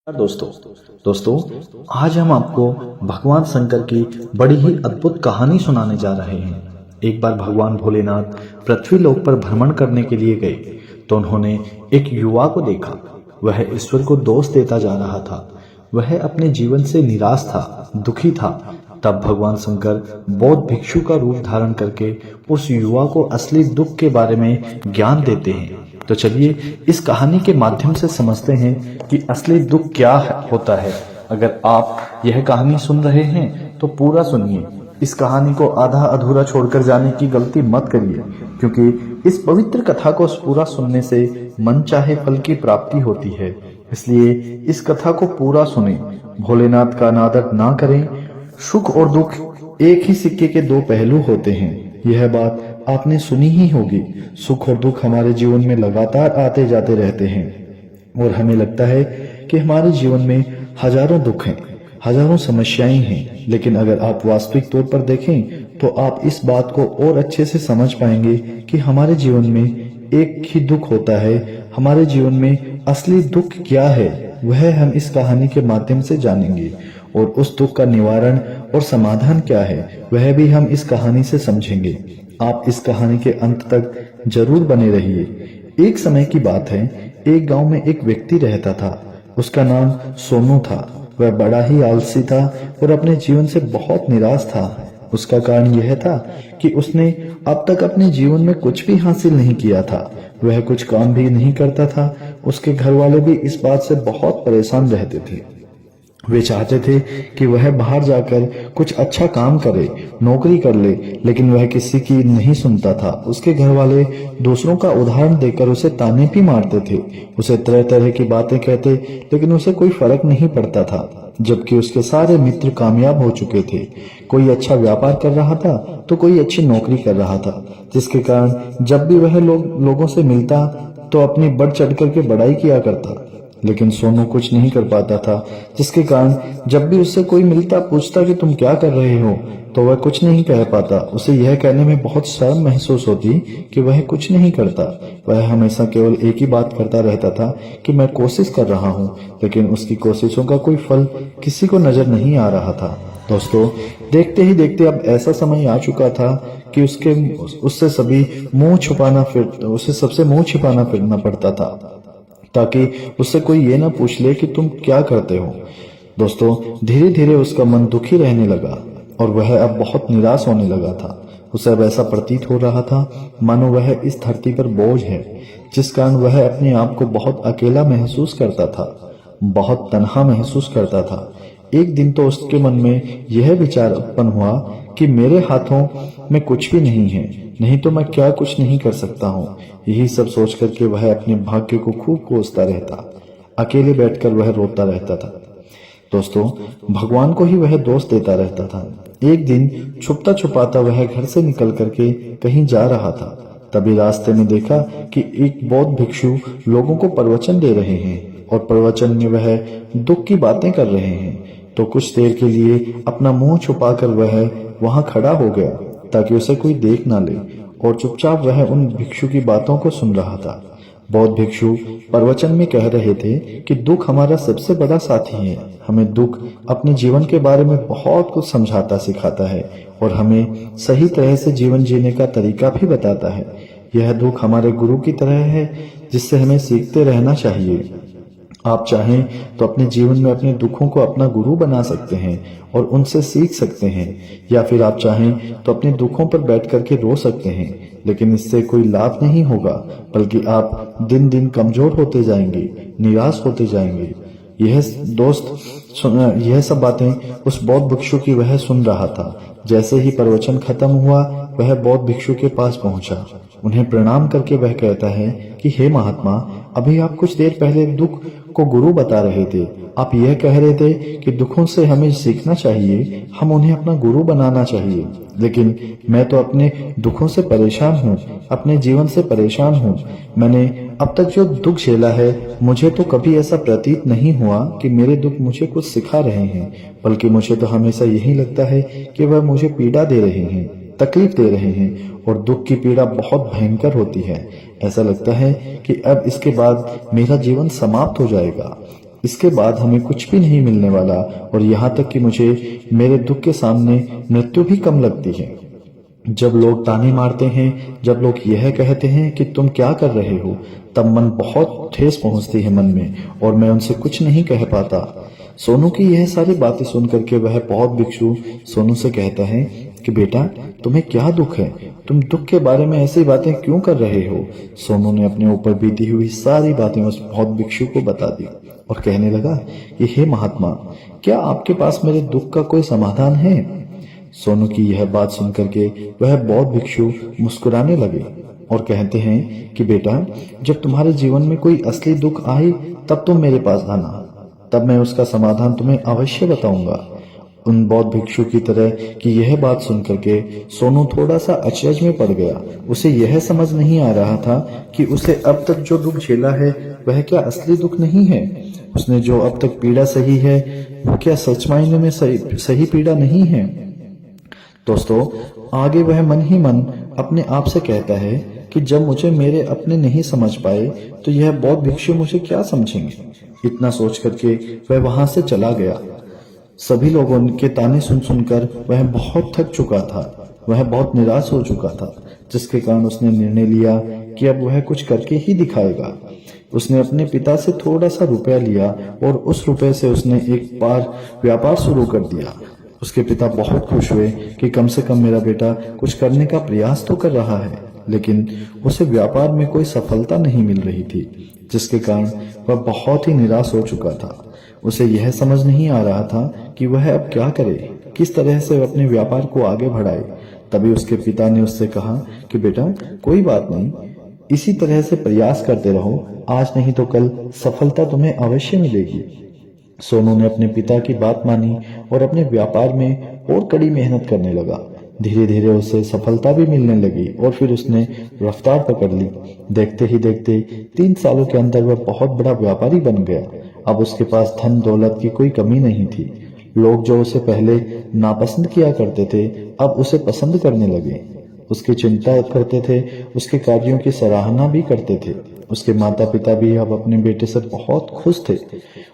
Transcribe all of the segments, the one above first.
दोस्तों दोस्तों आज हम आपको भगवान शंकर की बड़ी ही अद्भुत कहानी सुनाने जा रहे हैं। एक बार भगवान भोलेनाथ पृथ्वी लोक पर भ्रमण करने के लिए गए तो उन्होंने एक युवा को देखा। वह ईश्वर को दोष देता जा रहा था। वह अपने जीवन से निराश था, दुखी था। तब भगवान शंकर बौद्ध भिक्षु का रूप धारण करके उस युवा को असली दुख के बारे में ज्ञान देते हैं। तो चलिए इस कहानी के माध्यम से समझते हैं कि असली दुख क्या होता है। अगर आप यह कहानी सुन रहे हैं तो पूरा सुनिए। इस कहानी को आधा अधूरा छोड़कर जाने की गलती मत करिए, क्योंकि इस पवित्र कथा को पूरा सुनने से मन चाहे फल की प्राप्ति होती है। इसलिए इस कथा को पूरा सुने, भोलेनाथ का अनादर ना करें। सुख और दुख एक ही सिक्के के दो पहलू होते हैं। यह बात आपने सुनी ही होगी। सुख और दुख हमारे जीवन में लगातार आते जाते रहते हैं और हमें लगता है कि हमारे जीवन में हजारों दुख हैं, हजारों समस्याएं हैं। लेकिन अगर आप वास्तविक तौर पर देखें तो आप इस बात को और अच्छे से समझ पाएंगे कि हमारे जीवन में एक ही दुख होता है। हमारे जीवन में असली दुख क्या है वह हम इस कहानी के माध्यम से जानेंगे, और उस दुख का निवारण और समाधान क्या है वह भी हम इस कहानी से समझेंगे। आप इस कहानी के अंत तक जरूर बने रहिए। एक समय की बात है, एक गांव में एक व्यक्ति रहता था। उसका नाम सोनू था। वह बड़ा ही आलसी था और अपने जीवन से बहुत निराश था। उसका कारण यह था कि उसने अब तक अपने जीवन में कुछ भी हासिल नहीं किया था। वह कुछ काम भी नहीं करता था। उसके घर वाले भी इस बात से बहुत परेशान रहते थे। वे चाहते थे कि वह बाहर जाकर कुछ अच्छा काम करे, नौकरी कर ले, लेकिन वह किसी की नहीं सुनता था। उसके घर वाले दूसरों का उदाहरण देकर उसे ताने भी मारते थे, उसे तरह तरह की बातें कहते, लेकिन उसे कोई फर्क नहीं पड़ता था। जबकि उसके सारे मित्र कामयाब हो चुके थे। कोई अच्छा व्यापार कर रहा था तो कोई अच्छी नौकरी कर रहा था, जिसके कारण जब भी वह लोगों से मिलता तो अपनी बढ़ चढ़ करके बड़ाई किया करता। लेकिन सोनू कुछ नहीं कर पाता था, जिसके कारण जब भी उससे कोई मिलता पूछता कि तुम क्या कर रहे हो तो वह कुछ नहीं कह पाता। उसे यह कहने में बहुत शर्म महसूस होती कि वह कुछ नहीं करता। वह हमेशा केवल एक ही बात करता रहता था कि मैं कोशिश कर रहा हूँ, लेकिन उसकी कोशिशों का कोई फल किसी को नजर नहीं आ रहा था। दोस्तों, देखते ही देखते अब ऐसा समय आ चुका था कि उससे सबसे मुंह छिपाना फिरना पड़ता था, ताकि उससे कोई ये ना पूछ ले कि तुम क्या करते हो। दोस्तों, धीरे धीरे उसका मन दुखी रहने लगा और वह अब बहुत निराश होने लगा था। उसे अब ऐसा प्रतीत हो रहा था मानो वह इस धरती पर बोझ है, जिस कारण वह अपने आप को बहुत अकेला महसूस करता था, बहुत तन्हा महसूस करता था। एक दिन तो उसके मन में यह विचार उत्पन्न हुआ कि मेरे हाथों में कुछ भी नहीं है, नहीं तो मैं क्या कुछ नहीं कर सकता हूँ। यही सब सोच करके वह अपने भाग्य को खूब कोसता रहता। अकेले बैठकर वह रोता रहता था। दोस्तों, भगवान को ही वह दोष देता रहता था। एक दिन छुपता छुपाता वह घर से निकल करके कहीं जा रहा था। तभी रास्ते में देखा कि एक बौद्ध भिक्षु लोगों को प्रवचन दे रहे हैं और प्रवचन में वह दुख की बातें कर रहे हैं। तो कुछ देर के लिए अपना मुंह छुपाकर वह वहां खड़ा हो गया ताकि उसे कोई देख ना ले, और चुपचाप वह उन भिक्षु की बातों को सुन रहा था। बौद्ध भिक्षु प्रवचन में कह रहे थे कि दुख हमारा सबसे बड़ा साथी है। हमें दुख अपने जीवन के बारे में बहुत कुछ समझाता सिखाता है और हमें सही तरह से जीवन जीने का तरीका भी बताता है। यह दुख हमारे गुरु की तरह है, जिससे हमें सीखते रहना चाहिए। आप चाहें तो अपने जीवन में अपने दुखों को अपना गुरु बना सकते हैं और उनसे सीख सकते हैं, या फिर आप चाहें तो अपने दुखों पर बैठ करके रो सकते हैं, लेकिन इससे कोई लाभ नहीं होगा, बल्कि आप दिन दिन कमजोर होते जाएंगे, निराश होते जाएंगे। यह सब बातें उस बौद्ध भिक्षु की वह सुन रहा था। जैसे ही प्रवचन खत्म हुआ वह बौद्ध भिक्षु के पास पहुंचा। उन्हें प्रणाम करके वह कहता है कि हे महात्मा, अभी आप कुछ देर पहले दुख को गुरु बता रहे थे। आप यह कह रहे थे कि दुखों से हमें सीखना चाहिए, हम उन्हें अपना गुरु बनाना चाहिए। लेकिन मैं तो अपने दुखों से परेशान हूँ, अपने जीवन से परेशान हूँ। मैंने अब तक जो दुख झेला है, मुझे तो कभी ऐसा प्रतीत नहीं हुआ कि मेरे दुख मुझे कुछ सिखा रहे हैं, बल्कि मुझे तो हमेशा यही लगता है कि वह मुझे पीड़ा दे रहे हैं, तकलीफ दे रहे हैं। और दुख की पीड़ा बहुत भयंकर होती है। ऐसा लगता है कि अब इसके बाद मेरा जीवन समाप्त हो जाएगा। इसके बाद हमें कुछ भी नहीं मिलने वाला और यहाँ तक कि मुझे मेरे दुख के सामने मृत्यु भी कम लगती है। जब लोग ताने मारते हैं, जब लोग यह कहते हैं कि तुम क्या कर रहे हो, तब मन बहुत ठेस पहुंचती है मन में और मैं उनसे कुछ नहीं कह पाता। सोनू की यह सारी बातें सुनकर के वह बहुत भिक्षु सोनू से कहता है कि बेटा तुम्हें क्या दुख है, तुम दुख के बारे में ऐसी बातें क्यों कर रहे हो। सोनू ने अपने ऊपर बीती हुई सारी बातें उस बहुत भिक्षु को बता दी और कहने लगा कि हे महात्मा, क्या आपके पास मेरे दुख का कोई समाधान है। सोनू की यह बात सुनकर के वह बौद्ध भिक्षु मुस्कुराने लगे और कहते हैं कि बेटा जब तुम्हारे जीवन में कोई असली दुख आए तब तुम मेरे पास आना, तब मैं उसका समाधान तुम्हें अवश्य बताऊंगा। उन बौद्ध भिक्षु की तरह कि यह बात सुनकर के सोनू थोड़ा सा अचरज में पड़ गया। उसे यह समझ नहीं आ रहा था कि उसे अब तक जो दुख झेला है वह क्या असली दुख नहीं है। उसने जो अब तक पीड़ा सही है वो क्या सच मायने में सही पीड़ा नहीं है। दोस्तों आगे वह मन ही मन अपने आप से कहता है कि जब मुझे मेरे अपने नहीं समझ पाए तो यह बौद्ध भिक्षु मुझे क्या समझेंगे। इतना सोच करके वह वहां से चला गया। सभी लोगों के ताने सुन सुनकर वह बहुत थक चुका था, वह बहुत निराश हो चुका था, जिसके कारण उसने निर्णय लिया कि अब वह कुछ करके ही दिखाएगा। उसने अपने पिता से थोड़ा सा रुपया लिया और उस रुपए से उसने एक बार व्यापार शुरू कर दिया। उसके पिता बहुत खुश हुए कि कम से कम मेरा बेटा कुछ करने का प्रयास तो कर रहा है, लेकिन उसे व्यापार में कोई सफलता नहीं मिल रही थी, जिसके कारण वह बहुत ही निराश हो चुका था। उसे यह समझ नहीं आ रहा था कि वह अब क्या करे, किस तरह से वह अपने व्यापार को आगे बढ़ाए। तभी उसके पिता ने उससे कहा कि बेटा कोई बात नहीं, इसी तरह से प्रयास करते रहो, आज नहीं तो कल सफलता तुम्हें अवश्य मिलेगी। सोनू ने अपने पिता की बात मानी और अपने व्यापार में और कड़ी मेहनत करने लगा। धीरे धीरे उसे सफलता भी मिलने लगी और फिर उसने रफ्तार पकड़ ली। देखते ही देखते 3 सालों के अंदर वह बहुत बड़ा व्यापारी बन गया। अब उसके पास धन दौलत की कोई कमी नहीं थी। लोग जो उसे पहले नापसंद किया करते थे अब उसे पसंद करने लगे। उसकी चिंता करते थे, उसके कार्यों की सराहना भी करते थे। उसके माता पिता भी अब अपने बेटे से बहुत खुश थे।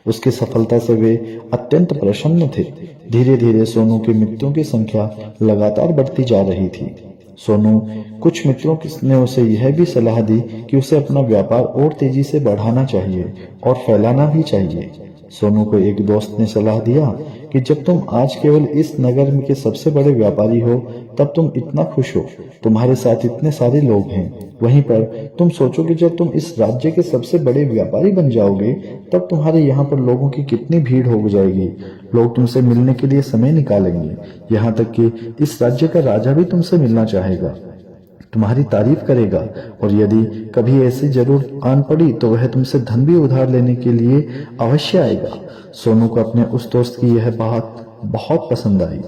उसकी सफलता से वे अत्यंत प्रसन्न थे। धीरे धीरे सोनू के मित्रों की संख्या लगातार बढ़ती जा रही थी। सोनू कुछ मित्रों ने उसे यह भी सलाह दी कि उसे अपना व्यापार और तेजी से बढ़ाना चाहिए और फैलाना भी चाहिए। सोनू को एक दोस्त ने सलाह दिया कि जब तुम आज केवल इस नगर के सबसे बड़े व्यापारी हो तब तुम इतना खुश हो, तुम्हारे साथ इतने सारे लोग हैं। वहीं पर तुम सोचो कि जब तुम इस राज्य के सबसे बड़े व्यापारी बन जाओगे तब तुम्हारे यहाँ पर लोगों की कितनी भीड़ हो जाएगी। लोग तुमसे मिलने के लिए समय निकालेंगे, यहाँ तक कि इस राज्य का राजा भी तुमसे मिलना चाहेगा, तुम्हारी तारीफ करेगा और यदि कभी ऐसी जरूरत आन पड़ी तो वह तुमसे धन भी उधार लेने के लिए अवश्य आएगा। सोनू को अपने उस दोस्त की यह बात बहुत पसंद आई।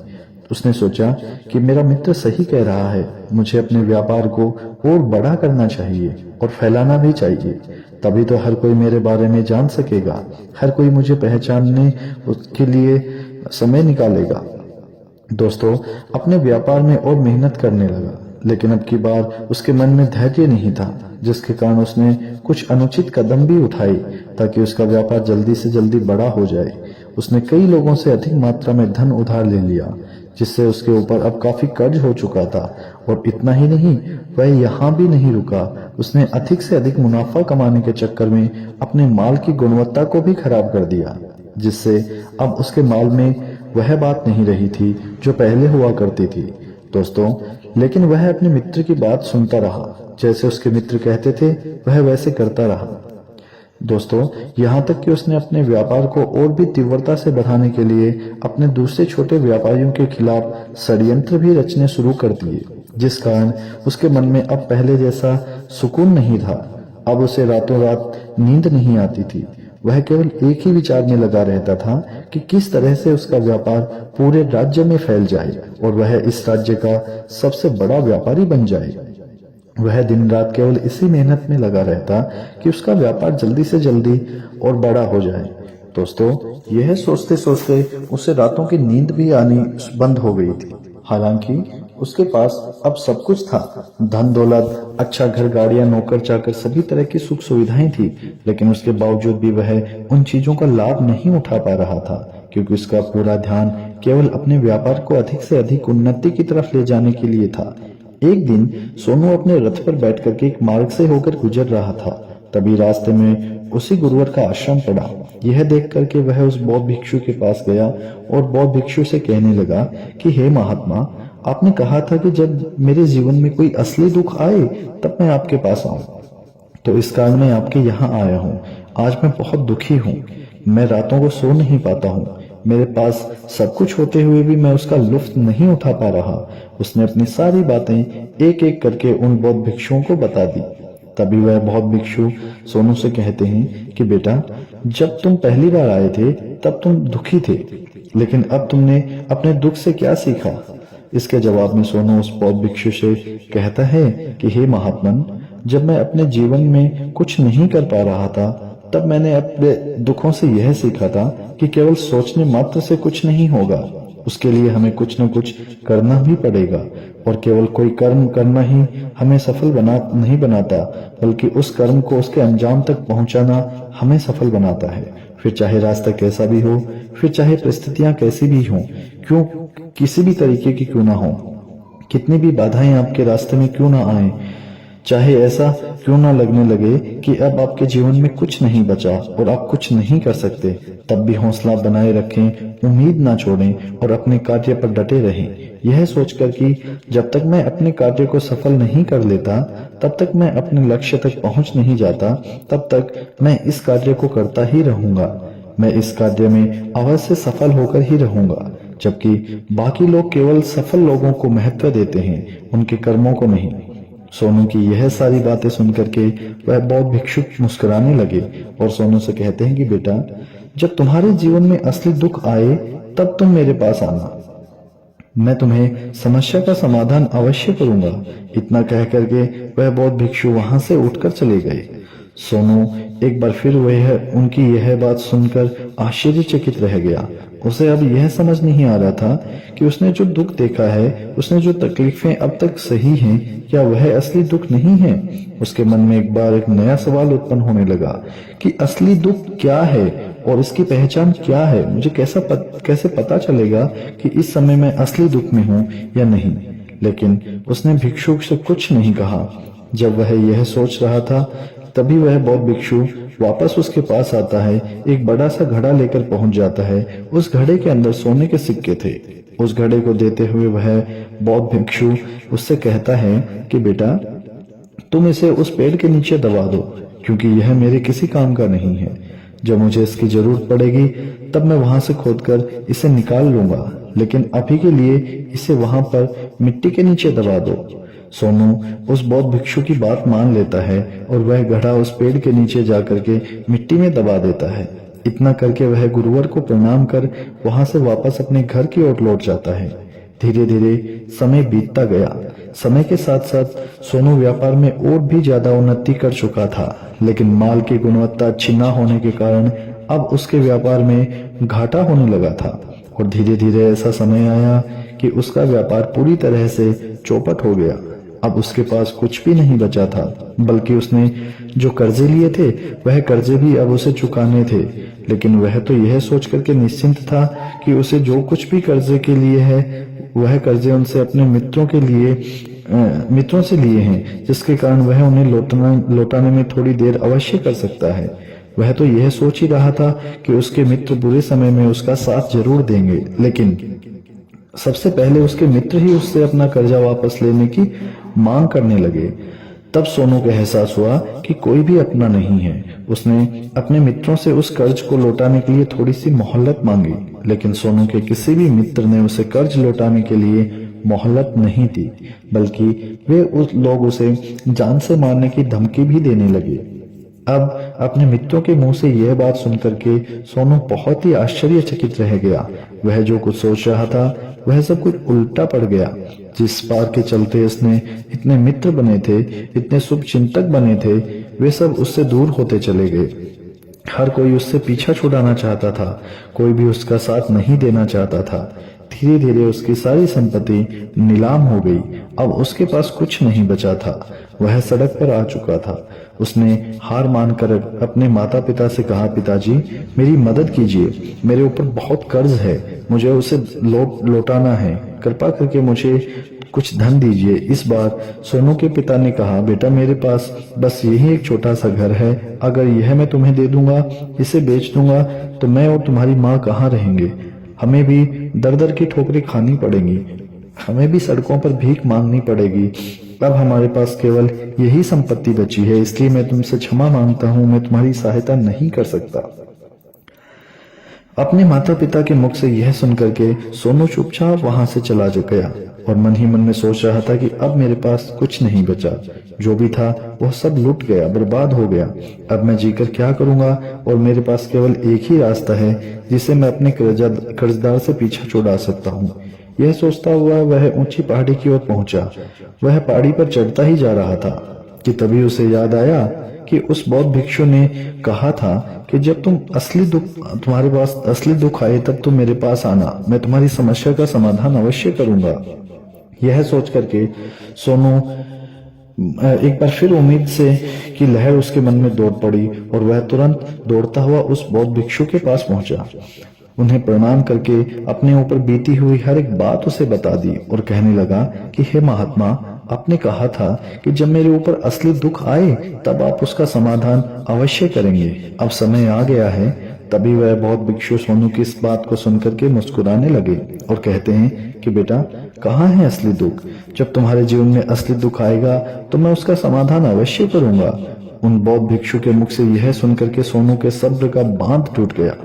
उसने सोचा कि मेरा मित्र सही कह रहा है, मुझे अपने व्यापार को और बड़ा करना चाहिए और फैलाना भी चाहिए, तभी तो हर कोई मेरे बारे में जान सकेगा, हर कोई मुझे पहचानने के लिए समय निकालेगा। दोस्तों अपने व्यापार में और मेहनत करने लगा, लेकिन अब की बार उसके मन में धैर्य नहीं था, जिसके कारण उसने कुछ अनुचित कदम भी उठाए ताकि उसका व्यापार जल्दी से जल्दी बड़ा हो जाए। उसने कई लोगों से अधिक मात्रा में धन उधार ले लिया, जिससे उसके ऊपर अब काफी कर्ज हो चुका था। और इतना ही नहीं, वह यहाँ भी नहीं रुका, उसने अधिक से अधिक मुनाफा कमाने के चक्कर में अपने माल की गुणवत्ता को भी खराब कर दिया, जिससे अब उसके माल में वह बात नहीं रही थी जो पहले हुआ करती थी। दोस्तों लेकिन वह अपने मित्र की बात सुनता रहा, जैसे उसके मित्र कहते थे वह वैसे करता रहा। दोस्तों यहाँ तक कि उसने अपने व्यापार को और भी तीव्रता से बढ़ाने के लिए अपने दूसरे छोटे व्यापारियों के खिलाफ षड्यंत्र भी रचने शुरू कर दिए, जिस कारण उसके मन में अब पहले जैसा सुकून नहीं था। अब उसे रातों रात नींद नहीं आती थी। वह केवल एक ही विचार में लगा रहता था कि किस तरह से उसका व्यापार पूरे राज्य में फैल जाए और वह इस राज्य का सबसे बड़ा व्यापारी बन जाए। वह दिन रात केवल इसी मेहनत में लगा रहता कि उसका व्यापार जल्दी से जल्दी और बड़ा हो जाए। दोस्तों यह सोचते सोचते उसे रातों की नींद भी आनी बंद हो गई थी। हालांकि उसके पास अब सब कुछ था, धन दौलत, अच्छा घर, गाड़ियां, नौकर चाकर, सभी तरह की सुख सुविधाएं थी। लेकिन उसके बावजूद भी वह उन चीजों का लाभ नहीं उठा पा रहा था, क्योंकि उसका पूरा ध्यान केवल अपने व्यापार को अधिक से अधिक उन्नति की तरफ ले जाने के लिए था। एक दिन सोनू अपने रथ पर बैठ करके एक मार्ग से होकर गुजर रहा था। तभी रास्ते में उसी गुरुवर का आश्रम पड़ा। यह देख करके वह उस बौद्ध भिक्षु के पास गया और बौद्ध भिक्षु से कहने लगा कि हे महात्मा, आपने कहा था कि जब मेरे जीवन में कोई असली दुख आए तब मैं आपके पास आऊं, तो इस कारण मैं आपके यहाँ आया हूँ। आज मैं बहुत दुखी हूँ, मैं रातों को सो नहीं पाता हूँ। मेरे पास सब कुछ होते हुए भी मैं उसका लुत्फ नहीं उठा पा रहा। उसने अपनी सारी बातें एक एक करके उन बौद्ध भिक्षुओं को बता दी। तभी वह बौद्ध भिक्षु सोनू से कहते हैं कि बेटा, जब तुम पहली बार आए थे तब तुम दुखी थे, लेकिन अब तुमने अपने दुख से क्या सीखा? इसके जवाब में सोनू उस बौद्ध भिक्षु से कहता है कि हे महात्मन, जब मैं अपने जीवन में कुछ नहीं कर पा रहा था तब मैंने अपने दुखों से यह सीखा था कि केवल सोचने मात्र से कुछ नहीं होगा, उसके लिए हमें कुछ न कुछ करना भी पड़ेगा। और केवल कोई कर्म करना ही हमें सफल नहीं बनाता, बल्कि उस कर्म को उसके अंजाम तक पहुंचाना हमें सफल बनाता है। फिर चाहे रास्ता कैसा भी हो, फिर चाहे परिस्थितियां कैसी भी हों, क्यों किसी भी तरीके की क्यों ना हो, कितनी भी बाधाएं आपके रास्ते में क्यों ना आए, चाहे ऐसा क्यों ना लगने लगे कि अब आपके जीवन में कुछ नहीं बचा और आप कुछ नहीं कर सकते, तब भी हौसला बनाए रखें, उम्मीद ना छोड़ें और अपने कार्य पर डटे रहें। यह सोचकर कि जब तक मैं अपने कार्य को सफल नहीं कर लेता, तब तक मैं अपने लक्ष्य तक पहुंच नहीं जाता, तब तक मैं इस कार्य को करता ही रहूंगा। मैं इस कार्य में अवश्य सफल होकर ही रहूंगा, जबकि बाकी लोग केवल सफल लोगों को महत्व देते हैं, उनके कर्मों को नहीं। सोनू की यह सारी बातें सुनकर के वह बौद्ध भिक्षु मुस्कुराने लगे और सोनू से कहते हैं कि बेटा, जब तुम्हारे जीवन में असली दुख आए तब तुम मेरे पास आना, मैं तुम्हें समस्या का समाधान अवश्य करूंगा। इतना कह करके वह बौद्ध भिक्षु वहां से उठकर चले गए। सोनू एक बार फिर वह उनकी यह बात सुनकर आश्चर्यचकित रह गया। उसे अब यह समझ नहीं आ रहा था कि उसने जो दुख देखा है, उसने जो तकलीफें अब तक सही हैं, क्या वह असली दुख नहीं है? उसके मन में एक बार एक नया सवाल उत्पन्न होने लगा कि असली दुख क्या है और इसकी पहचान क्या है? मुझे कैसे पता चलेगा कि इस समय मैं असली दुख में हूँ या नहीं? लेकिन उसने भिक्षु से कुछ नहीं कहा। जब वह यह सोच रहा था, तभी वह बौद्ध भिक्षु वापस उसके पास आता है, एक बड़ा सा घड़ा लेकर पहुंच जाता है। उस घड़े के अंदर सोने के सिक्के थे। उस घड़े को देते हुए वह बौद्ध भिक्षु उससे कहता है कि बेटा, तुम इसे उस पेड़ के नीचे दबा दो, क्योंकि यह मेरे किसी काम का नहीं है। जब मुझे इसकी जरूरत पड़ेगी तब मैं वहां से खोदकर इसे निकाल लूंगा, लेकिन अभी के लिए इसे वहां पर मिट्टी के नीचे दबा दो। सोनू उस बौद्ध भिक्षु की बात मान लेता है और वह घड़ा उस पेड़ के नीचे जाकर के मिट्टी में दबा देता है। इतना करके वह गुरुवर को प्रणाम कर वहां से वापस अपने घर की ओर लौट जाता है। धीरे धीरे समय बीतता गया। समय के साथ साथ सोनू व्यापार में और भी ज्यादा उन्नति कर चुका था, लेकिन माल की गुणवत्ता अच्छी न होने के कारण अब उसके व्यापार में घाटा होने लगा था। और धीरे धीरे ऐसा समय आया कि उसका व्यापार पूरी तरह से चौपट हो गया। अब उसके पास कुछ भी नहीं बचा था, बल्कि उसने जो कर्जे लिए थे वह कर्जे भी अब उसे चुकाने थे। लेकिन वह तो यह सोच करके निश्चिंत था कि उसे जो कुछ भी कर्जे के लिए है वह कर्जे उनसे अपने मित्रों से लिए हैं, जिसके कारण वह उन्हें लौटाने में थोड़ी देर अवश्य कर सकता है। वह तो यह सोच ही रहा था कि उसके मित्र बुरे समय में उसका साथ जरूर देंगे, लेकिन सबसे पहले उसके मित्र ही उससे अपना कर्जा वापस लेने की मांग करने लगे। तब सोनू को एहसास हुआ कि कोई भी अपना नहीं है। उसने अपने मित्रों से उस कर्ज को लौटाने के लिए थोड़ी सी मोहलत मांगी, लेकिन सोनू के किसी भी मित्र ने उसे कर्ज लौटाने के लिए मोहलत नहीं दी, बल्कि वे उस लोग उसे जान से मारने की धमकी भी देने लगे। अब अपने मित्रों के मुंह से यह बात सुनकर के सोनू बहुत ही आश्चर्यचकित रह गया। वह जो कुछ सोच रहा था वह सब कुछ उल्टा पड़ गया। जिस बात के चलते उसने इतने मित्र बने थे, इतने शुभ चिंतक बने थे, वे सब उससे दूर होते चले गए। हर कोई उससे पीछा छुड़ाना चाहता था, कोई भी उसका साथ नहीं देना चाहता था। धीरे धीरे उसकी सारी संपत्ति नीलाम हो गई। अब उसके पास कुछ नहीं बचा था। वह सड़क पर आ चुका था। उसने हार मानकर अपने माता पिता से कहा, पिताजी मेरी मदद कीजिए, मेरे ऊपर बहुत कर्ज है, मुझे उसे लौटाना है, कृपा करके मुझे कुछ धन दीजिए। इस बार सोनू के पिता ने कहा, बेटा मेरे पास बस यही एक छोटा सा घर है, अगर यह मैं तुम्हें दे दूंगा, इसे बेच दूंगा तो मैं और तुम्हारी माँ कहाँ रहेंगे? हमें भी दर दर की ठोकरें खानी पड़ेंगी, हमें भी सड़कों पर भीख मांगनी पड़ेगी। अब हमारे पास केवल यही संपत्ति बची है, इसलिए मैं तुमसे क्षमा मांगता हूँ, मैं तुम्हारी सहायता नहीं कर सकता। अपने माता पिता के मुख से यह सुनकर के सोनू चुपचाप वहां से चला गया और मन ही मन में सोच रहा था कि अब मेरे पास कुछ नहीं बचा, जो भी था वह सब लुट गया, बर्बाद हो गया। अब मैं जीकर क्या करूंगा? और मेरे पास केवल एक ही रास्ता है जिसे मैं अपने कर्जदार से पीछा छुड़ा सकता हूँ। यह सोचता हुआ वह ऊंची पहाड़ी की ओर पहुंचा। वह पहाड़ी पर चढ़ता ही जा रहा था कि तभी उसे याद आया कि उस बौद्ध भिक्षु ने कहा था कि जब तुम्हारे पास असली दुख आए तब तुम मेरे पास आना, मैं तुम्हारी समस्या का समाधान अवश्य करूंगा। यह सोच करके सोनू एक बार फिर उम्मीद से की लहर उसके मन में दौड़ पड़ी और वह तुरंत दौड़ता हुआ उस बौद्ध भिक्षु के पास पहुंचा। उन्हें प्रणाम करके अपने ऊपर बीती हुई हर एक बात उसे बता दी और कहने लगा कि हे महात्मा, आपने कहा था कि जब मेरे ऊपर असली दुख आए तब आप उसका समाधान अवश्य करेंगे। अब समय आ गया है। तभी वह बौद्ध भिक्षु सोनू की इस बात को सुनकर के मुस्कुराने लगे और कहते हैं कि बेटा, कहाँ है असली दुख? जब तुम्हारे जीवन में असली दुख आएगा तो मैं उसका समाधान अवश्य करूंगा। उन बौद्ध भिक्षु के मुख से यह सुनकर के सोनू के सब्र का बांध टूट गया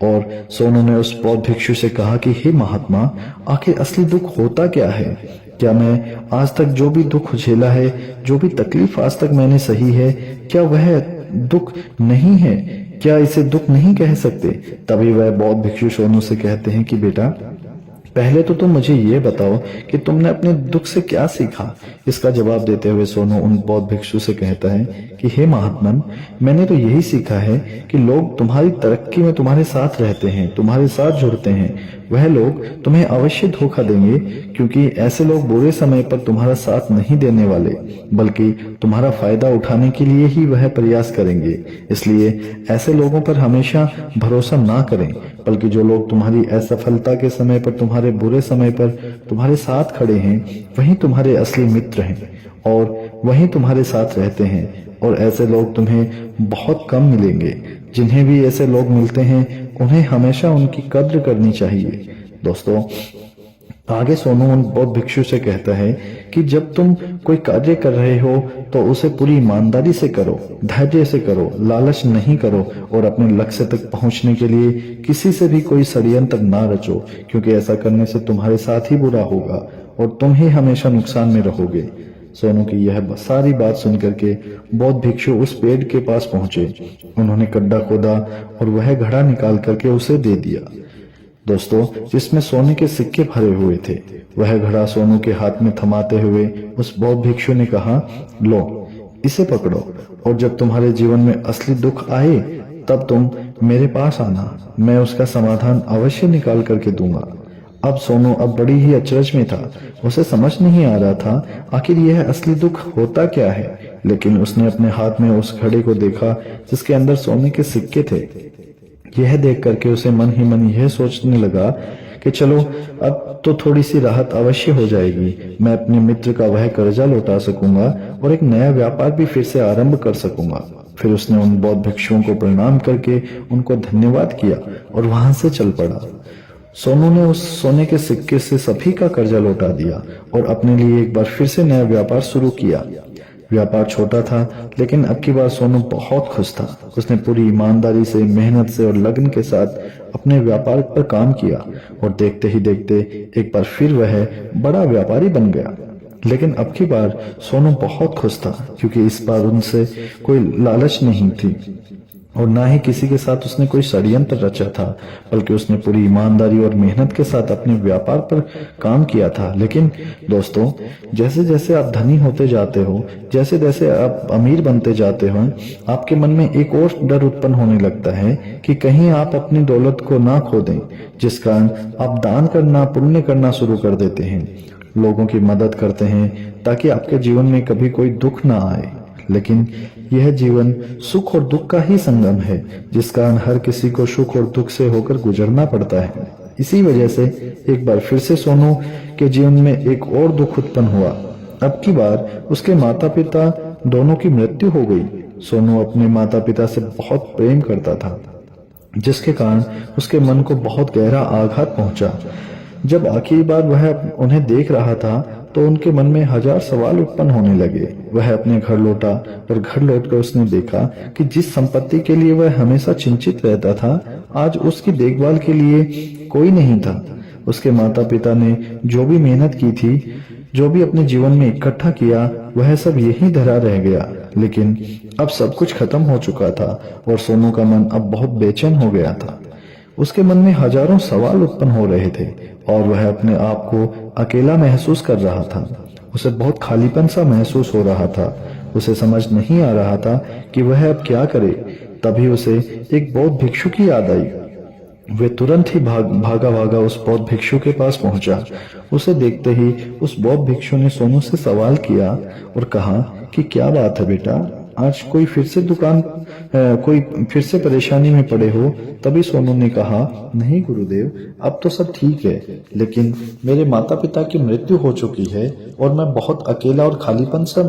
और सोनू ने उस बौद्ध भिक्षु से कहा कि हे महात्मा, आखिर असली दुख होता क्या है? क्या मैं आज तक जो भी दुख झेला है, जो भी तकलीफ आज तक मैंने सही है, क्या वह दुख नहीं है? क्या इसे दुख नहीं कह सकते? तभी वह बौद्ध भिक्षु सोनू से कहते हैं कि बेटा, पहले तो तुम मुझे ये बताओ कि तुमने अपने दुख से क्या सीखा। इसका जवाब देते हुए सोनू उन बौद्ध भिक्षु से कहता है कि हे महात्मन, मैंने तो यही सीखा है कि लोग तुम्हारी तरक्की में तुम्हारे साथ रहते हैं, तुम्हारे साथ जुड़ते हैं। वह लोग तुम्हें अवश्य धोखा देंगे, क्योंकि ऐसे लोग बुरे समय पर तुम्हारा साथ नहीं देने वाले, बल्कि तुम्हारा फायदा उठाने के लिए ही वह प्रयास करेंगे। इसलिए ऐसे लोगों पर हमेशा भरोसा ना करें, बल्कि जो लोग तुम्हारी असफलता के समय पर, तुम्हारे बुरे समय पर तुम्हारे साथ खड़े हैं, वही तुम्हारे असली मित्र हैं और वही तुम्हारे साथ रहते हैं। और ऐसे लोग तुम्हें बहुत कम मिलेंगे। जिन्हें भी ऐसे लोग मिलते हैं उन्हें हमेशा उनकी कद्र करनी चाहिए। दोस्तों, आगे सोनू उन बौद्ध भिक्षु से कहता है कि जब तुम कोई कार्य कर रहे हो तो उसे पूरी ईमानदारी से करो, धैर्य से करो, लालच नहीं करो और अपने लक्ष्य तक पहुंचने के लिए किसी से भी कोई षड्यंत्र ना रचो, क्योंकि ऐसा करने से तुम्हारे साथ ही बुरा होगा और तुम ही हमेशा नुकसान में रहोगे। सोनू की यह सारी बात सुनकर के बौद्ध भिक्षु उस पेड़ के पास पहुंचे। उन्होंने गड्ढा खोदा और वह घड़ा निकाल करके उसे दे दिया, दोस्तों, जिसमें सोने के सिक्के भरे हुए थे। वह घड़ा सोनू के हाथ में थमाते हुए उस बौद्ध भिक्षु ने कहा, लो इसे पकड़ो और जब तुम्हारे जीवन में असली दुख आए तब तुम मेरे पास आना, मैं उसका समाधान अवश्य निकाल करके दूंगा। अब सोनू अब बड़ी ही अचरज में था। उसे समझ नहीं आ रहा था आखिर यह असली दुख होता क्या है, लेकिन उसने अपने हाथ में उस घड़े को देखा जिसके अंदर सोने के सिक्के थे। यह देख करके उसे मन ही मन यह सोचने लगा कि चलो अब तो थोड़ी सी राहत अवश्य हो जाएगी, मैं अपने मित्र का वह कर्जा लौटा सकूंगा और एक नया व्यापार भी फिर से आरंभ कर सकूंगा। फिर उसने उन बौद्ध भिक्षुओं को प्रणाम करके उनको धन्यवाद किया और वहां से चल पड़ा। सोनू ने उस सोने के सिक्के से सभी का कर्जा लौटा दिया और अपने लिए एक बार फिर से नया व्यापार शुरू किया। व्यापार छोटा था, लेकिन अब की बार सोनू बहुत खुश था। उसने पूरी ईमानदारी से, मेहनत से और लगन के साथ अपने व्यापार पर काम किया और देखते ही देखते एक बार फिर वह बड़ा व्यापारी बन गया। लेकिन अब की बार सोनू बहुत खुश था, क्योंकि इस बार उनसे कोई लालच नहीं थी। और ना ही किसी के साथ उसने कोई षड्यंत्र रचा था, बल्कि उसने पूरी ईमानदारी और मेहनत के साथ अपने व्यापार पर काम किया था। लेकिन दोस्तों, जैसे जैसे आप धनी होते जाते हो, जैसे जैसे आप अमीर बनते जाते हो, आपके मन में एक और डर उत्पन्न होने लगता है कि कहीं आप अपनी दौलत को ना खो दें, जिस कारण आप दान करना, पुण्य करना शुरू कर देते हैं, लोगों की मदद करते हैं ताकि आपके जीवन में कभी कोई दुख ना आए। लेकिन यह जीवन सुख और दुख का ही संगम है, जिस कारण हर किसी को सुख और दुख से होकर गुजरना पड़ता है। इसी वजह से एक बार फिर से सोनू के जीवन में एक और दुख उत्पन्न हुआ। अब की बार उसके माता पिता दोनों की मृत्यु हो गई। सोनू अपने माता पिता से बहुत प्रेम करता था, जिसके कारण उसके मन को बहुत गहरा आघात पहुंचा। जब आखिरी बार वह उन्हें देख रहा था तो उनके मन में हजार सवाल उत्पन्न होने लगे। वह अपने घर लौटा और घर लौटकर उसने देखा कि जिस संपत्ति के लिए वह हमेशा चिंतित रहता था, आज उसकी देखभाल के लिए कोई नहीं था। उसके माता पिता ने जो भी मेहनत की थी, जो भी अपने जीवन में इकट्ठा किया, वह सब यहीं धरा रह गया। लेकिन अब सब कुछ खत्म हो चुका था और सोनू का मन अब बहुत बेचैन हो गया था। उसके मन में हजारों सवाल उत्पन्न हो रहे थे और वह अपने आप को अकेला महसूस कर रहा था। उसे बहुत खालीपन सा महसूस हो रहा था। उसे समझ नहीं आ रहा था कि वह अब क्या करे। तभी उसे एक बौद्ध भिक्षु की याद आई। वे तुरंत ही भागा भागा उस बौद्ध भिक्षु के पास पहुंचा। उसे देखते ही उस बौद्ध भिक्षु ने सोनू से सवाल किया और कहा कि क्या बात है बेटा, आज कोई फिर से परेशानी में पड़े हो। तभी सोनू ने कहा, नहीं गुरुदेव, अब तो सब ठीक है, लेकिन मेरे माता पिता की मृत्यु हो चुकी है और मैं बहुत अकेला और खालीपन सा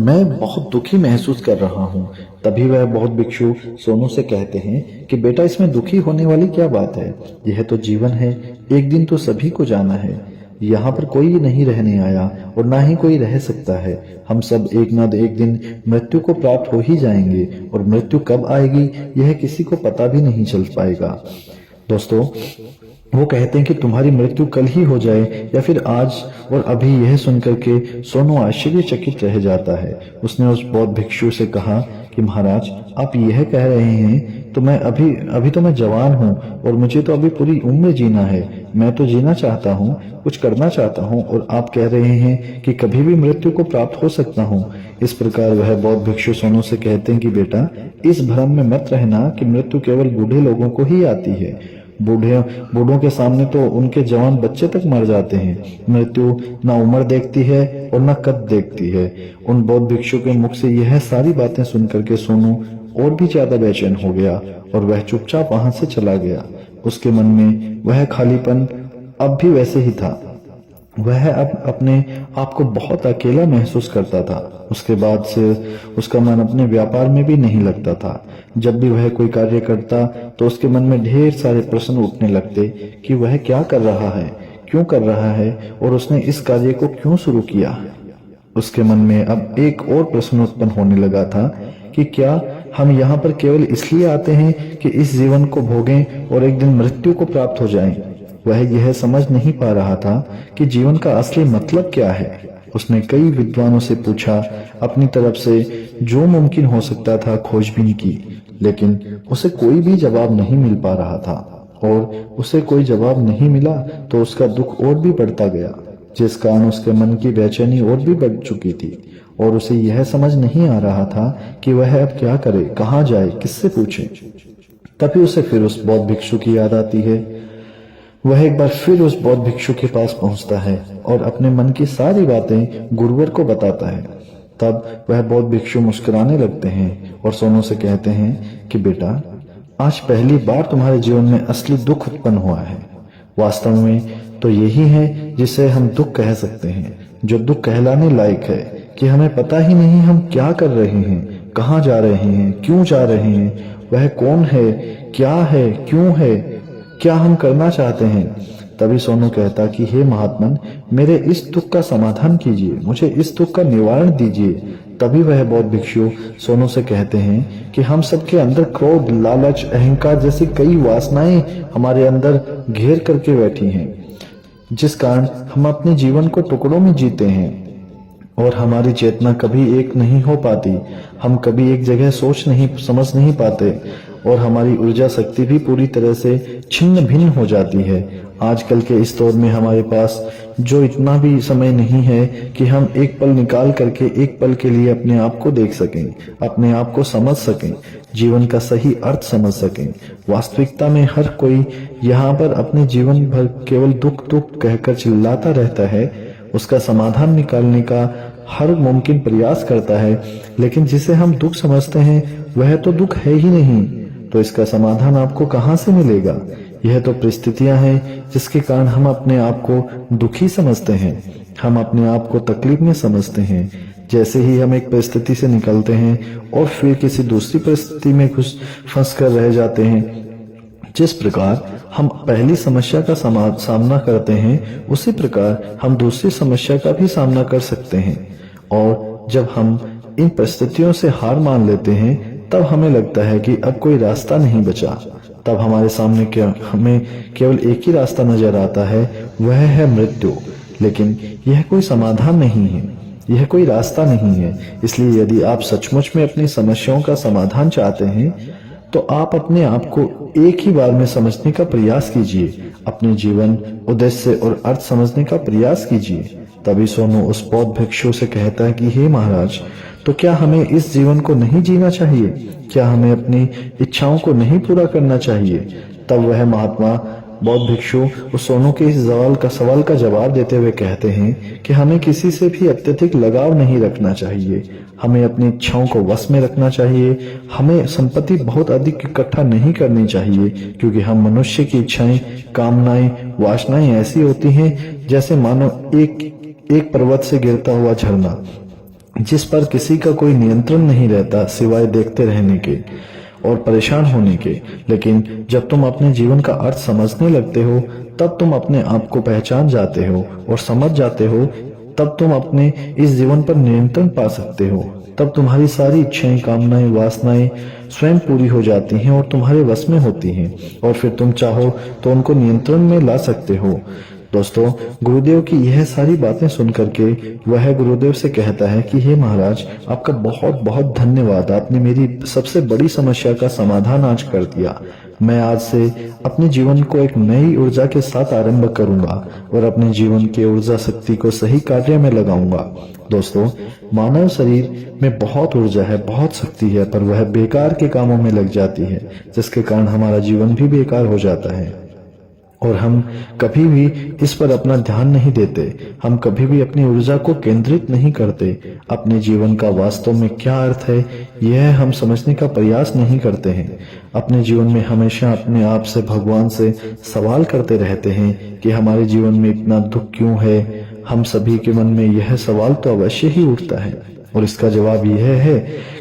मैं बहुत दुखी महसूस कर रहा हूँ। तभी वह बौद्ध भिक्षु सोनू से कहते हैं कि बेटा, इसमें दुखी होने वाली क्या बात है, यह तो जीवन है, एक दिन तो सभी को जाना है। यहाँ पर कोई नहीं रहने आया और ना ही कोई रह सकता है। हम सब एक न एक दिन मृत्यु को प्राप्त हो ही जाएंगे और मृत्यु कब आएगी यह किसी को पता भी नहीं चल पाएगा। दोस्तों, वो कहते हैं कि तुम्हारी मृत्यु कल ही हो जाए या फिर आज और अभी। यह सुनकर के सोनू आश्चर्यचकित रह जाता है। उसने उस बौद्ध भिक्षु से कहा कि महाराज, आप यह कह रहे हैं तो मैं अभी तो मैं जवान हूँ और मुझे तो अभी पूरी उम्र जीना है। मैं तो जीना चाहता हूँ, कुछ करना चाहता हूँ, और आप कह रहे हैं कि कभी भी मृत्यु को प्राप्त हो सकता हूँ। इस प्रकार वह बौद्ध भिक्षु सोनू से कहते हैं कि बेटा, इस भ्रम में मत रहना कि मृत्यु केवल बूढ़े लोगों को ही आती है। बूढ़ों के सामने तो उनके जवान बच्चे तक मर जाते हैं। मृत्यु ना उम्र देखती है और ना कद देखती है। उन बौद्ध भिक्षु के मुख से यह सारी बातें सुनकर के सोनू और भी ज्यादा बेचैन हो गया और वह चुपचाप वहां से चला गया। उसके मन में वह खालीपन अब भी वैसे ही था। वह अब अपने आप को बहुत अकेला महसूस करता था। उसके बाद से उसका मन अपने व्यापार में भी नहीं लगता था। जब भी वह कोई कार्य करता तो उसके मन में ढेर सारे प्रश्न उठने लगते कि वह क्या कर रहा है, क्यों कर रहा है और उसने इस कार्य को क्यों शुरू किया। उसके मन में अब एक और प्रश्न उत्पन्न होने लगा था कि क्या हम यहाँ पर केवल इसलिए आते हैं कि इस जीवन को भोगें और एक दिन मृत्यु को प्राप्त हो जाएं। वह यह समझ नहीं पा रहा था कि जीवन का असली मतलब क्या है। उसने कई विद्वानों से पूछा, अपनी तरफ से जो मुमकिन हो सकता था खोजबीन की, लेकिन उसे कोई भी जवाब नहीं मिल पा रहा था। और उसे कोई जवाब नहीं मिला तो उसका दुख और भी बढ़ता गया, जिस कारण उसके मन की बेचैनी और भी बढ़ चुकी थी और उसे यह समझ नहीं आ रहा था कि वह अब क्या करे, कहाँ जाए, किससे पूछे। तभी उसे फिर उस बौद्ध भिक्षु की याद आती है। वह एक बार फिर उस बौद्ध भिक्षु के पास पहुंचता है और अपने मन की सारी बातें गुरुवर को बताता है। तब वह बौद्ध भिक्षु मुस्कुराने लगते हैं और सोनू से कहते हैं कि बेटा, आज पहली बार तुम्हारे जीवन में असली दुख उत्पन्न हुआ है। वास्तव में तो यही है जिसे हम दुख कह सकते हैं, जो दुख कहलाने लायक है कि हमें पता ही नहीं हम क्या कर रहे हैं, कहाँ जा रहे हैं, क्यों जा रहे हैं, वह कौन है, क्या है, क्यों है, क्या हम करना चाहते हैं। तभी सोनू कहता कि हे महात्मन, मेरे इस दुख का समाधान कीजिए, मुझे इस दुख का निवारण दीजिए। तभी वह बौद्ध भिक्षु सोनू से कहते हैं कि हम सबके अंदर क्रोध, लालच, अहंकार जैसी कई वासनाएं हमारे अंदर घेर करके बैठी हैं, जिस कारण हम अपने जीवन को टुकड़ों में जीते हैं। और हमारी चेतना कभी एक नहीं हो पाती। हम कभी एक जगह सोच नहीं समझ नहीं पाते और हमारी ऊर्जा शक्ति भी पूरी तरह से छिन्न भिन्न हो जाती है। आजकल के इस दौर में हमारे पास जो इतना भी समय नहीं है कि हम एक पल निकाल करके एक पल के लिए अपने आप को देख सकें, अपने आप को समझ सकें, जीवन का सही अर्थ समझ सकें। वास्तविकता में हर कोई यहाँ पर अपने जीवन भर केवल दुख दुख कहकर चिल्लाता रहता है, उसका समाधान निकालने का हर मुमकिन प्रयास करता है, लेकिन जिसे हम दुख समझते हैं वह तो दुख है ही नहीं, तो इसका समाधान आपको कहाँ से मिलेगा? यह तो परिस्थितियां हैं जिसके कारण हम अपने आप को दुखी समझते हैं, हम अपने आप को तकलीफ में समझते हैं। जैसे ही हम एक परिस्थिति से निकलते हैं और फिर किसी दूसरी परिस्थिति में फंस कर रह जाते हैं, जिस प्रकार हम पहली समस्या का सामना करते हैं उसी प्रकार हम दूसरी समस्या का भी सामना कर सकते हैं। और जब हम इन परिस्थितियों से हार मान लेते हैं तब हमें लगता है कि अब कोई रास्ता नहीं बचा। तब हमारे सामने हमें केवल एक ही रास्ता नजर आता है, वह है मृत्यु। लेकिन यह कोई समाधान नहीं है, यह कोई रास्ता नहीं है। इसलिए यदि आप सचमुच में अपनी समस्याओं का समाधान चाहते हैं तो आप अपने आप को एक ही बार में समझने का प्रयास कीजिए, अपने जीवन उद्देश्य और अर्थ समझने का प्रयास कीजिए। तभी सोनू उस बौद्ध भिक्षु से कहता है कि हे महाराज, तो क्या हमें इस जीवन को नहीं जीना चाहिए? क्या हमें अपनी इच्छाओं को नहीं पूरा करना चाहिए? तब वह महात्मा बौद्ध भिक्षु उस सोनू के इस सवाल का जवाब देते हुए कहते हैं कि हमें किसी से भी अत्यधिक लगाव नहीं रखना चाहिए, हमें अपनी इच्छाओं को वश में रखना चाहिए, हमें संपत्ति बहुत अधिक इकट्ठा नहीं करनी चाहिए, क्योंकि हम मनुष्य की इच्छाएं, कामनाएं, वासनाएं ऐसी होती हैं जैसे मानो एक पर्वत से गिरता हुआ झरना, जिस पर किसी का कोई नियंत्रण नहीं रहता सिवाय देखते रहने के और परेशान होने के। लेकिन जब तुम अपने जीवन का अर्थ समझने लगते हो तब तुम अपने आप को पहचान जाते हो और समझ जाते हो, तब तुम अपने इस जीवन पर नियंत्रण पा सकते हो। तब तुम्हारी सारी इच्छाएं, कामनाएं, वासनाएं स्वयं पूरी हो जाती हैं और तुम्हारे वश में होती हैं, और फिर तुम चाहो तो उनको नियंत्रण में ला सकते हो। दोस्तों, गुरुदेव की यह सारी बातें सुनकर के वह गुरुदेव से कहता है कि हे महाराज, आपका बहुत बहुत धन्यवाद, आपने मेरी सबसे बड़ी समस्या का समाधान आज कर दिया। मैं आज से अपने जीवन को एक नई ऊर्जा के साथ आरंभ करूंगा और अपने जीवन की ऊर्जा शक्ति को सही कार्य में लगाऊंगा। दोस्तों, मानव शरीर में बहुत ऊर्जा है, बहुत शक्ति है, पर वह बेकार के कामों में लग जाती है, जिसके कारण हमारा जीवन भी बेकार हो जाता है और हम कभी भी इस पर अपना ध्यान नहीं देते। हम कभी भी अपनी ऊर्जा को केंद्रित नहीं करते। अपने जीवन का वास्तव में क्या अर्थ है यह हम समझने का प्रयास नहीं करते हैं। अपने जीवन में हमेशा अपने आप से, भगवान से सवाल करते रहते हैं कि हमारे जीवन में इतना दुख क्यों है। हम सभी के मन में यह सवाल तो अवश्य ही उठता है और इसका जवाब यह है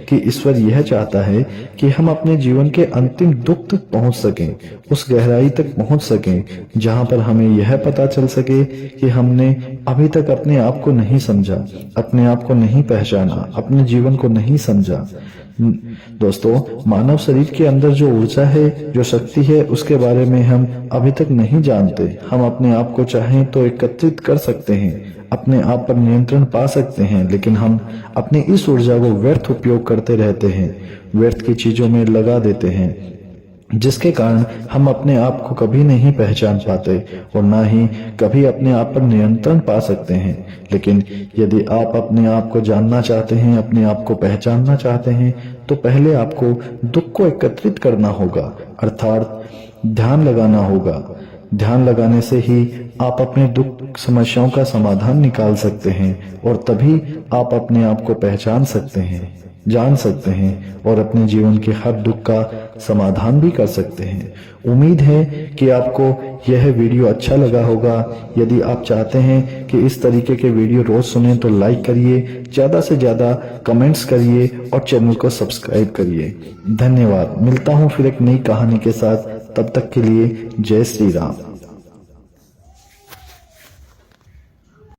कि ईश्वर यह चाहता है कि हम अपने जीवन के अंतिम दुख तक पहुंच सकें, उस गहराई तक पहुंच सकें जहां पर हमें यह पता चल सके कि हमने अभी तक अपने आप को नहीं समझा, अपने आप को नहीं पहचाना, अपने जीवन को नहीं समझा। दोस्तों, मानव शरीर के अंदर जो ऊर्जा है, जो शक्ति है, उसके बारे में हम अभी तक नहीं जानते। हम अपने आप को चाहें तो एकत्रित कर सकते हैं, अपने आप पर नियंत्रण पा सकते हैं, लेकिन हम अपनी इस ऊर्जा को व्यर्थ उपयोग करते रहते हैं, व्यर्थ की चीजों में लगा देते हैं, जिसके कारण हम अपने आप को कभी नहीं पहचान पाते और ना ही कभी अपने आप पर नियंत्रण पा सकते हैं। लेकिन यदि आप अपने आप को जानना चाहते हैं, अपने आप को पहचानना चाहते हैं, तो पहले आपको दुख को एकत्रित करना होगा, अर्थात ध्यान लगाना होगा। ध्यान लगाने से ही आप अपने दुख समस्याओं का समाधान निकाल सकते हैं और तभी आप अपने आप को पहचान सकते हैं, जान सकते हैं और अपने जीवन के हर दुख का समाधान भी कर सकते हैं। उम्मीद है कि आपको यह वीडियो अच्छा लगा होगा। यदि आप चाहते हैं कि इस तरीके के वीडियो रोज सुनें तो लाइक करिए, ज्यादा से ज्यादा कमेंट्स करिए और चैनल को सब्सक्राइब करिए। धन्यवाद। मिलता हूं फिर एक नई कहानी के साथ, तब तक के लिए जय श्री राम।